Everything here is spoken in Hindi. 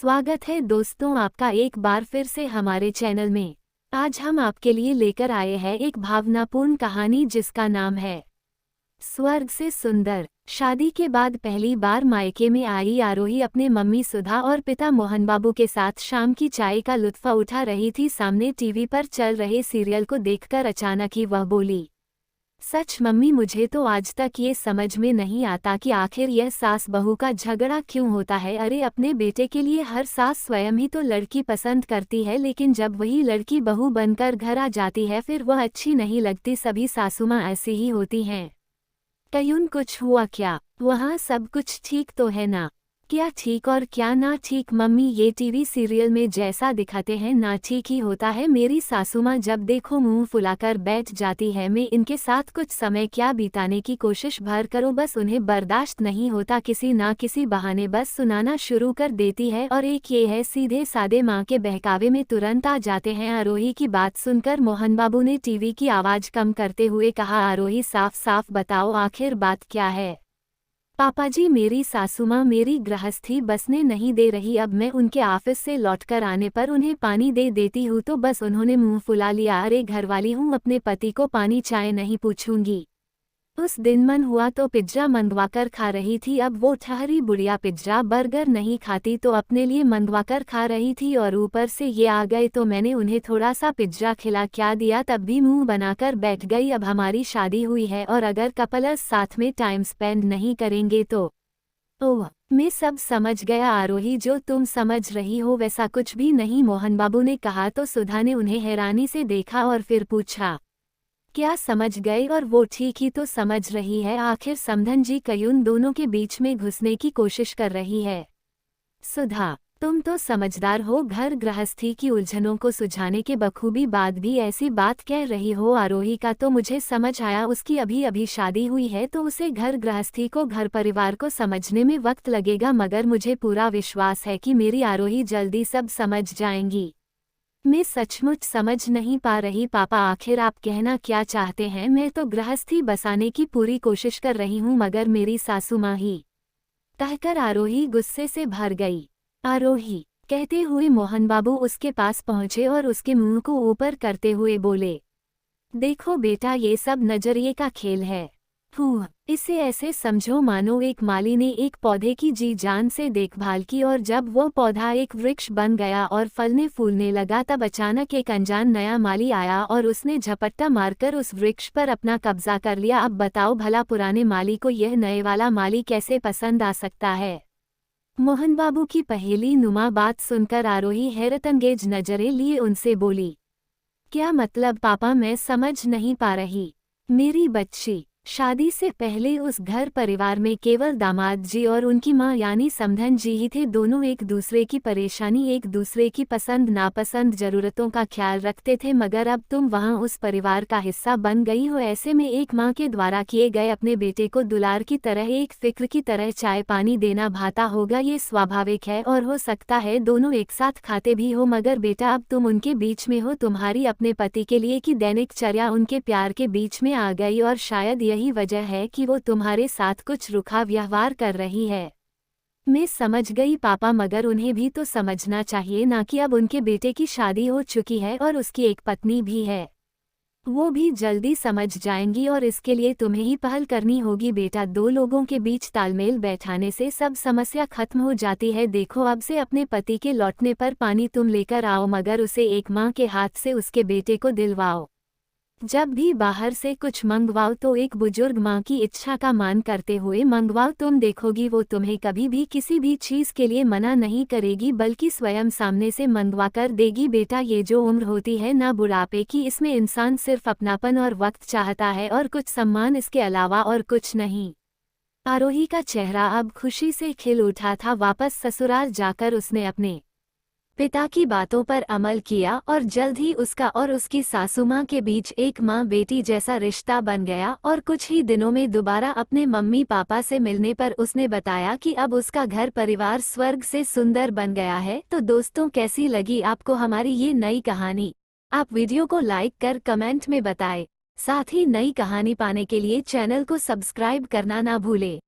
स्वागत है दोस्तों आपका एक बार फिर से हमारे चैनल में। आज हम आपके लिए लेकर आए हैं एक भावनापूर्ण कहानी जिसका नाम है स्वर्ग से सुंदर। शादी के बाद पहली बार मायके में आई आरोही अपने मम्मी सुधा और पिता मोहन बाबू के साथ शाम की चाय का लुत्फ उठा रही थी। सामने टीवी पर चल रहे सीरियल को देखकर अचानक ही वह बोली, सच मम्मी, मुझे तो आज तक ये समझ में नहीं आता कि आखिर यह सास बहू का झगड़ा क्यों होता है। अरे अपने बेटे के लिए हर सास स्वयं ही तो लड़की पसंद करती है, लेकिन जब वही लड़की बहू बनकर घर आ जाती है फिर वह अच्छी नहीं लगती। सभी सासुमाँ ऐसी ही होती हैं। कयून कुछ हुआ क्या? वहाँ सब कुछ ठीक तो है ना? क्या ठीक और क्या ना ठीक मम्मी? ये टीवी सीरियल में जैसा दिखाते हैं ना ठीक ही होता है। मेरी सासुमाँ जब देखो मुंह फुलाकर बैठ जाती है। मैं इनके साथ कुछ समय क्या बिताने की कोशिश भर करो, बस उन्हें बर्दाश्त नहीं होता। किसी ना किसी बहाने बस सुनाना शुरू कर देती है। और एक ये है, सीधे सादे माँ के बहकावे में तुरंत आ जाते हैं। आरोही की बात सुनकर मोहन बाबू ने टीवी की आवाज़ कम करते हुए कहा, आरोही साफ साफ बताओ आखिर बात क्या है? पापाजी, मेरी सासुमाँ मेरी गृहस्थी बसने नहीं दे रही। अब मैं उनके ऑफिस से लौटकर आने पर उन्हें पानी दे देती हूँ तो बस उन्होंने मुंह फुला लिया। अरे घरवाली हूँ, अपने पति को पानी चाय नहीं पूछूंगी। उस दिन मन हुआ तो पिज्जा मंगवाकर खा रही थी। अब वो ठहरी बुढ़िया पिज्जा बर्गर नहीं खाती तो अपने लिए मंगवाकर खा रही थी, और ऊपर से ये आ गए तो मैंने उन्हें थोड़ा सा पिज्जा खिला क्या दिया, तब भी मुंह बनाकर बैठ गई। अब हमारी शादी हुई है और अगर कपल्स साथ में टाइम स्पेंड नहीं करेंगे तो ओह, मैं सब समझ गया आरोही, जो तुम समझ रही हो वैसा कुछ भी नहीं, मोहन बाबू ने कहा। तो सुधा ने उन्हें हैरानी से देखा और फिर पूछा, क्या समझ गए? और वो ठीक ही तो समझ रही है। आखिर समधन जी कयून दोनों के बीच में घुसने की कोशिश कर रही है। सुधा, तुम तो समझदार हो, घर गृहस्थी की उलझनों को सुलझाने के बखूबी बाद भी ऐसी बात कह रही हो। आरोही का तो मुझे समझ आया, उसकी अभी अभी शादी हुई है तो उसे घर गृहस्थी को, घर परिवार को समझने में वक्त लगेगा, मगर मुझे पूरा विश्वास है कि मेरी आरोही जल्दी सब समझ जाएंगी। मैं सचमुच समझ नहीं पा रही पापा, आखिर आप कहना क्या चाहते हैं? मैं तो गृहस्थी बसाने की पूरी कोशिश कर रही हूँ, मगर मेरी सासू माँ ही। कहकर आरोही गुस्से से भर गई। आरोही, कहते हुए मोहन बाबू उसके पास पहुँचे और उसके मुंह को ऊपर करते हुए बोले, देखो बेटा, ये सब नजरिए का खेल है। इसे ऐसे समझो मानो एक माली ने एक पौधे की जी जान से देखभाल की, और जब वो पौधा एक वृक्ष बन गया और फलने फूलने लगा तब अचानक एक अनजान नया माली आया और उसने झपट्टा मारकर उस वृक्ष पर अपना कब्जा कर लिया। अब बताओ भला पुराने माली को यह नए वाला माली कैसे पसंद आ सकता है? मोहन बाबू की पहेली नुमा बात सुनकर आरोही हैरतअंगेज नजरें लिए उनसे बोली, क्या मतलब पापा? मैं समझ नहीं पा रही। मेरी बच्ची, शादी से पहले उस घर परिवार में केवल दामाद जी और उनकी माँ यानी समधन जी ही थे। दोनों एक दूसरे की परेशानी, एक दूसरे की पसंद नापसंद, जरूरतों का ख्याल रखते थे, मगर अब तुम वहाँ उस परिवार का हिस्सा बन गई हो। ऐसे में एक माँ के द्वारा किए गए अपने बेटे को दुलार की तरह, एक फिक्र की तरह चाय पानी देना भाता होगा, ये स्वाभाविक है। और हो सकता है दोनों एक साथ खाते भी हो, मगर बेटा अब तुम उनके बीच में हो, तुम्हारी अपने पति के लिए की दैनिक चर्या उनके प्यार के बीच में आ गई, और शायद यही वजह है कि वो तुम्हारे साथ कुछ रुखा व्यवहार कर रही है। मैं समझ गई पापा, मगर उन्हें भी तो समझना चाहिए ना कि अब उनके बेटे की शादी हो चुकी है और उसकी एक पत्नी भी है। वो भी जल्दी समझ जाएंगी और इसके लिए तुम्हें ही पहल करनी होगी बेटा। दो लोगों के बीच तालमेल बैठाने से सब समस्या खत्म हो जाती है। देखो, अब से अपने पति के लौटने पर पानी तुम लेकर आओ, मगर उसे एक माँ के हाथ से उसके बेटे को दिलवाओ। जब भी बाहर से कुछ मंगवाओ तो एक बुजुर्ग माँ की इच्छा का मान करते हुए मंगवाओ। तुम देखोगी वो तुम्हें कभी भी किसी भी चीज़ के लिए मना नहीं करेगी, बल्कि स्वयं सामने से मंगवा कर देगी। बेटा, ये जो उम्र होती है ना बुढ़ापे की, इसमें इंसान सिर्फ अपनापन और वक्त चाहता है और कुछ सम्मान, इसके अलावा और कुछ नहीं। आरोही का चेहरा अब खुशी से खिल उठा था। वापस ससुराल जाकर उसने अपने पिता की बातों पर अमल किया और जल्द ही उसका और उसकी सासू माँ के बीच एक माँ बेटी जैसा रिश्ता बन गया। और कुछ ही दिनों में दोबारा अपने मम्मी पापा से मिलने पर उसने बताया कि अब उसका घर परिवार स्वर्ग से सुंदर बन गया है। तो दोस्तों, कैसी लगी आपको हमारी ये नई कहानी? आप वीडियो को लाइक कर कमेंट में बताएं। साथ ही नई कहानी पाने के लिए चैनल को सब्सक्राइब करना ना भूलें।